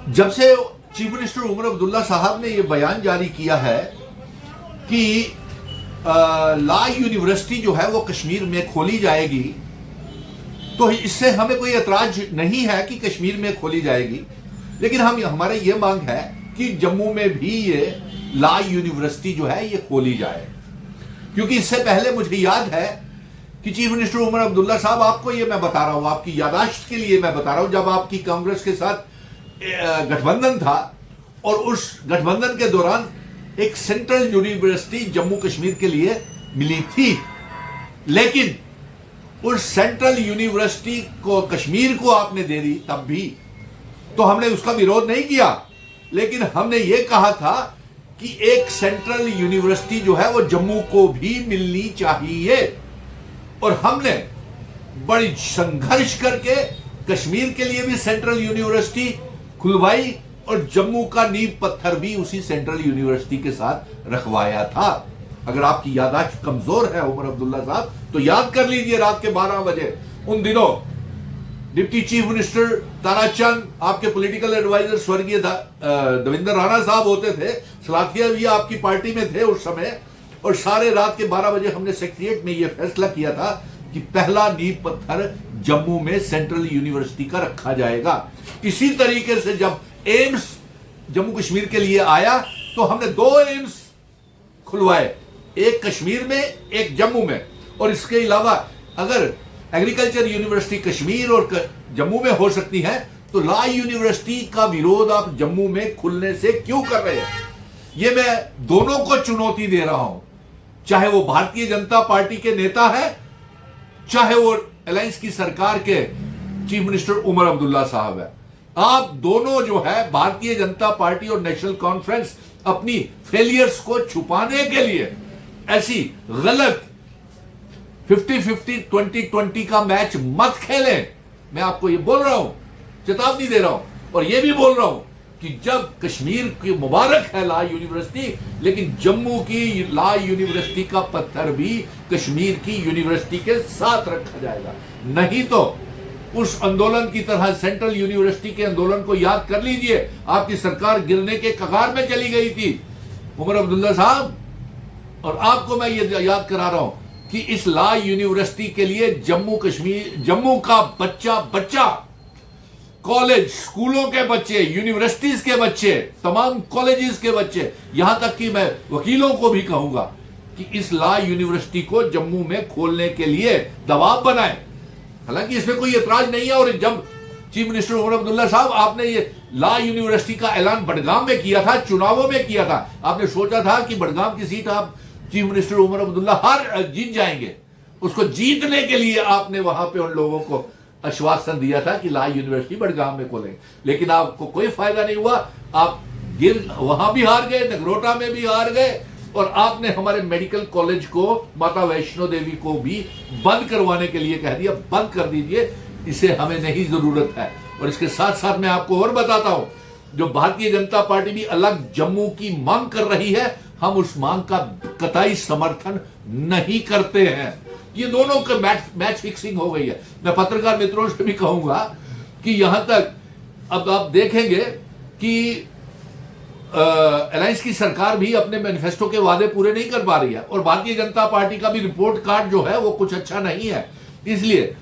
जब से chief minister Omar Abdullah साहब ने यह बयान जारी किया है कि लॉ यूनिवर्सिटी जो है वो कश्मीर में खोली जाएगी, तो इससे हमें कोई एतराज नहीं है कि कश्मीर में खोली जाएगी, लेकिन हमारे ये मांग है कि जम्मू में भी ये लॉ यूनिवर्सिटी जो है ये खोली जाए। क्योंकि इससे पहले मुझे याद है कि चीफ मिनिस्टर उमर अब्दुल्ला साहब, आपको ये मैं बता रहा हूं, आपकी यादाश्त के लिए मैं बता रहा हूं, जब आपकी कांग्रेस के साथ गठबंधन था और उस गठबंधन के दौरान एक सेंट्रल यूनिवर्सिटी जम्मू कश्मीर के लिए मिली थी, लेकिन उस सेंट्रल यूनिवर्सिटी को कश्मीर को आपने दे दी तब भी, तो हमने उसका विरोध नहीं किया, लेकिन हमने ये कहा था कि एक सेंट्रल यूनिवर्सिटी जो है वो जम्मू को भी मिलनी चाहिए। और हमने बड़ी संघर्ष करके कश्मीर के लिए भी सेंट्रल यूनिवर्सिटी खुलवाई और जम्मू का नींव पत्थर भी उसी सेंट्रल यूनिवर्सिटी के साथ रखवाया था। अगर आपकी यादाश्त कमजोर है उमर अब्दुल्ला साहब, तो याद कर लीजिए, रात के 12 बजे उन दिनों डिप्टी चीफ मिनिस्टर ताराचंद, आपके पॉलिटिकल एडवाइजर स्वर्गीय देवेंद्र राणा साहब होते थे, सलाथिया भी आपकी पार्टी में थे उस समय, और सारे रात के 12 बजे हमने सेक्रेटरिएट में यह फैसला किया था कि पहला नींव पत्थर जम्मू में सेंट्रल यूनिवर्सिटी का रखा जाएगा। इसी तरीके से जब एम्स जम्मू कश्मीर के लिए आया तो हमने 2 एम्स खुलवाए, एक कश्मीर में एक जम्मू में। और इसके अलावा अगर एग्रीकल्चर यूनिवर्सिटी कश्मीर और जम्मू में हो सकती है, तो लॉ यूनिवर्सिटी का विरोध आप जम्मू में खुलने से क्यों कर रहे हैं? ये मैं दोनों को चुनौती दे रहा हूं, चाहे वो भारतीय जनता पार्टी के नेता है, चाहे वो अलायंस की सरकार के चीफ मिनिस्टर उमर अब्दुल्ला साहब है। आप दोनों जो है, भारतीय जनता पार्टी और नेशनल कॉन्फ्रेंस, अपनी फेलियर्स को छुपाने के लिए ऐसी गलत 50-50 20-20 का मैच मत खेलें। मैं आपको ये बोल रहा हूं, चेतावनी दे रहा हूं, और ये भी बोल रहा हूं कि जब कश्मीर की मुबारक है लॉ यूनिवर्सिटी, लेकिन जम्मू की लॉ यूनिवर्सिटी का पत्थर भी कश्मीर की यूनिवर्सिटी के साथ रखा जाएगा। नहीं तो उस आंदोलन की तरह सेंट्रल यूनिवर्सिटी के आंदोलन को याद कर लीजिए, आपकी सरकार गिरने के कगार में चली गई थी उमर अब्दुल्ला साहब। और आपको मैं ये याद करा रहा हूं कि इस लॉ यूनिवर्सिटी के लिए जम्मू का बच्चा, कॉलेज, स्कूलों के बच्चे, यूनिवर्सिटीज के बच्चे, तमाम कॉलेजेस के बच्चे, यहां तक कि मैं वकीलों को भी कहूंगा कि इस लॉ यूनिवर्सिटी को जम्मू में खोलने के लिए दबाव बनाए। हालांकि इसमें कोई एतराज नहीं है। और जब चीफ मिनिस्टर उमर अब्दुल्ला साहब, आपने ये लॉ यूनिवर्सिटी का ऐलान बडगाम में किया था, चुनावों में किया था, आपने सोचा था कि बडगाम की सीट आप चीफ मिनिस्टर उमर अब्दुल्ला जीत जाएंगे। उसको जीतने के लिए आपने वहां पे उन लोगों को आश्वासन दिया था कि लॉ यूनिवर्सिटी बडगाम में खोलेंगे, लेकिन आपको कोई फायदा नहीं हुआ। आप वहां भी हार गए, नगरोटा में भी हार गए, और आपने हमारे मेडिकल कॉलेज को, माता वैष्णो देवी को भी बंद करवाने के लिए कह दिया, बंद कर दीजिए, इसे हमें नहीं जरूरत है। और इसके साथ साथ मैं आपको और बताता हूं, जो भारतीय जनता पार्टी भी अलग जम्मू की मांग कर रही है, हम उस मांग का कतई समर्थन नहीं करते हैं। ये दोनों का मैच फिक्सिंग हो गई है। मैं पत्रकार मित्रों से भी कहूंगा कि यहां तक अब आप देखेंगे कि अलायंस की सरकार भी अपने मैनिफेस्टो के वादे पूरे नहीं कर पा रही है, और भारतीय जनता पार्टी का भी रिपोर्ट कार्ड जो है वो कुछ अच्छा नहीं है। इसलिए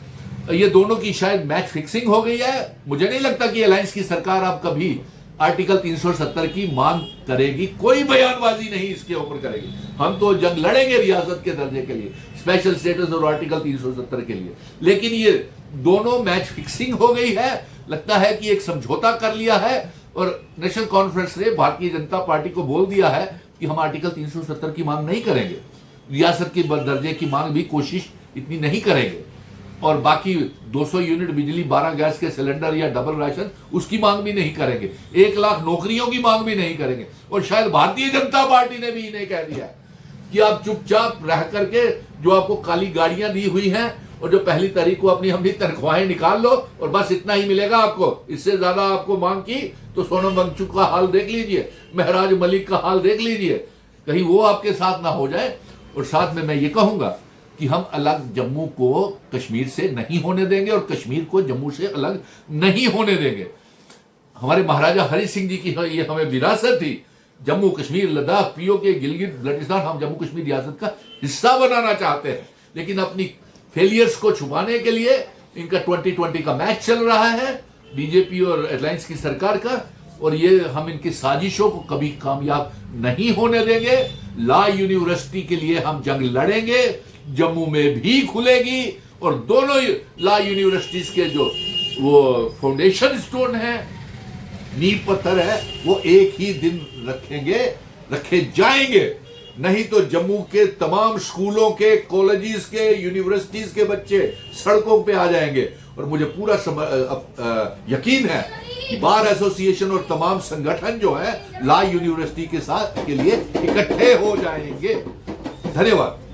ये दोनों की शायद मैच फिक्सिंग हो गई है। मुझे नहीं लगता कि अलायंस की सरकार अब कभी आर्टिकल 370 की मांग करेगी, कोई बयानबाजी नहीं इसके ऊपर करेगी। हम तो जंग लड़ेंगे रियासत के दर्जे के लिए, स्पेशल स्टेटस और आर्टिकल 370 के लिए, लेकिन ये दोनों मैच फिक्सिंग हो गई है। लगता है कि एक समझौता कर लिया है, और नेशनल कॉन्फ्रेंस ने भारतीय जनता पार्टी को बोल दिया है कि हम आर्टिकल 370 की मांग नहीं करेंगे, रियासत के दर्जे की मांग भी कोशिश इतनी नहीं करेंगे, और बाकी 200 यूनिट बिजली, 12 गैस के सिलेंडर या डबल राशन, उसकी मांग भी नहीं करेंगे, 1 लाख नौकरियों की मांग भी नहीं करेंगे। और शायद भारतीय जनता पार्टी ने भी इन्हें कह दिया कि आप चुपचाप रह करके जो आपको काली गाड़ियां दी हुई हैं, और जो पहली तारीख को अपनी तनख्वाहें निकाल लो, और बस इतना ही मिलेगा आपको। इससे ज्यादा आपको मांग की तो सोनम वांगचुक का हाल देख लीजिए, महराज मलिक का हाल देख लीजिए, कहीं वो आपके साथ ना हो जाए। और साथ में मैं ये कहूंगा कि हम अलग जम्मू को कश्मीर से नहीं होने देंगे और कश्मीर को जम्मू से अलग नहीं होने देंगे। हमारे महाराजा हरि सिंह जी की ये हमें विरासत थी। जम्मू कश्मीर, लद्दाख, पीओके, गिलगित बल्टिस्तान हम जम्मू कश्मीर रियासत का हिस्सा बनाना चाहते हैं, लेकिन अपनी फेलियर्स को छुपाने के लिए इनका 2020 का मैच चल रहा है, बीजेपी और अलायंस की सरकार का, और ये हम इनकी साजिशों को कभी कामयाब नहीं होने देंगे। लॉ यूनिवर्सिटी के लिए हम जंग लड़ेंगे, जम्मू में भी खुलेगी, और दोनों लॉ यूनिवर्सिटीज के जो वो फाउंडेशन स्टोन है, नींव पत्थर है, वो एक ही दिन रखे जाएंगे। नहीं तो जम्मू के तमाम स्कूलों के, कॉलेजेस के, यूनिवर्सिटीज के बच्चे सड़कों पे आ जाएंगे। और मुझे पूरा यकीन है कि बार एसोसिएशन और तमाम संगठन जो है लॉ यूनिवर्सिटी के साथ के लिए इकट्ठे हो जाएंगे। धन्यवाद।